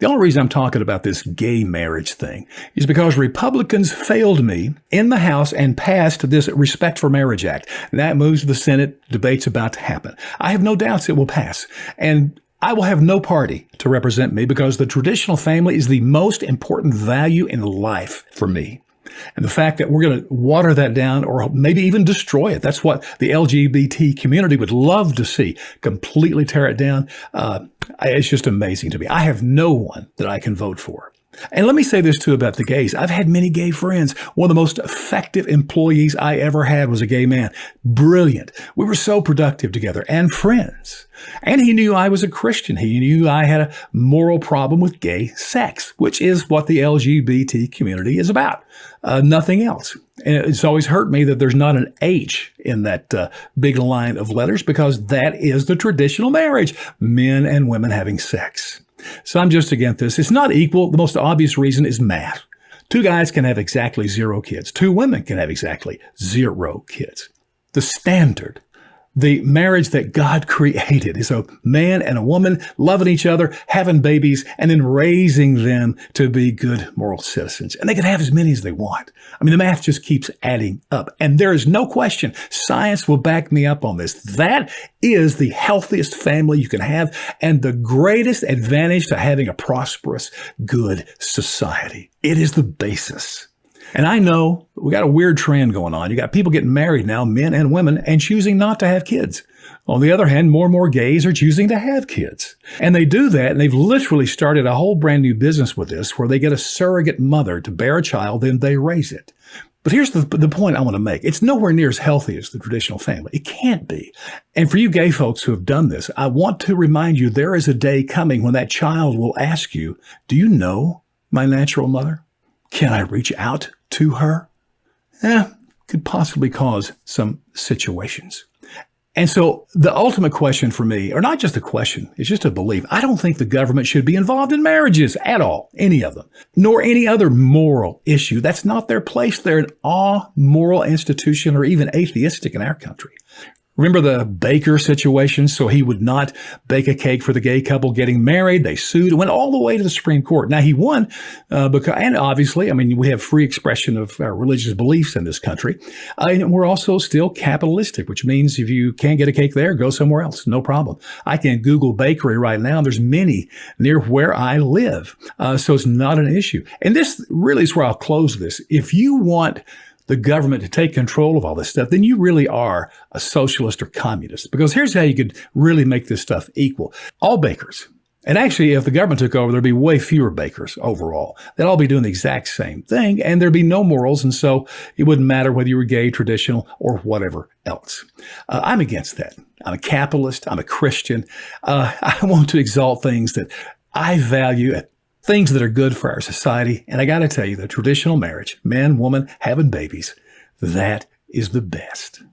The only reason I'm talking about this gay marriage thing is because Republicans failed me in the House and passed this Respect for Marriage Act. And that moves to the Senate. Debate's about to happen. I have no doubts it will pass. And I will have no party to represent me because the traditional family is the most important value in life for me. And the fact that we're going to water that down or maybe even destroy it, that's what the LGBT community would love to see, completely tear it down. It's just amazing to me. I have no one that I can vote for. And let me say this too about the gays. I've had many gay friends. One of the most effective employees I ever had was a gay man. Brilliant. We were so productive together and friends. And he knew I was a Christian. He knew I had a moral problem with gay sex, which is what the LGBT community is about. Nothing else. And it's always hurt me that there's not an H in that big line of letters because that is the traditional marriage, men and women having sex. So I'm just against this. It's not equal. The most obvious reason is math. 2 guys can have exactly 0 kids. 2 women can have exactly 0 kids. The standard, the marriage that God created is a man and a woman loving each other, having babies, and then raising them to be good moral citizens. And they can have as many as they want. I mean, the math just keeps adding up. And there is no question, science will back me up on this. That is the healthiest family you can have and the greatest advantage to having a prosperous, good society. It is the basis. And I know we got a weird trend going on. You got people getting married now, men and women, and choosing not to have kids. On the other hand, more and more gays are choosing to have kids. And they do that, and they've literally started a whole brand new business with this, where they get a surrogate mother to bear a child, then they raise it. But here's the point I want to make. It's nowhere near as healthy as the traditional family. It can't be. And for you gay folks who have done this, I want to remind you there is a day coming when that child will ask you, do you know my natural mother? Can I reach out to her? Could possibly cause some situations. And so the ultimate question for me, or not just a question, it's just a belief. I don't think the government should be involved in marriages at all, any of them, nor any other moral issue. That's not their place. They're an amoral institution or even atheistic in our country. Remember the baker situation? So he would not bake a cake for the gay couple getting married. They sued. It went all the way to the Supreme Court. Now he won because, and obviously, I mean, we have free expression of our religious beliefs in this country. And we're also still capitalistic, which means if you can't get a cake there, go somewhere else. No problem. I can Google bakery right now. There's many near where I live. So it's not an issue. And this really is where I'll close this. If you want the government to take control of all this stuff, then you really are a socialist or communist. Because here's how you could really make this stuff equal. All bakers. And actually, if the government took over, there'd be way fewer bakers overall. They'd all be doing the exact same thing, and there'd be no morals. And so it wouldn't matter whether you were gay, traditional, or whatever else. I'm against that. I'm a capitalist. I'm a Christian. I want to exalt things that I value, things that are good for our society. And I got to tell you, the traditional marriage, man, woman, having babies, that is the best.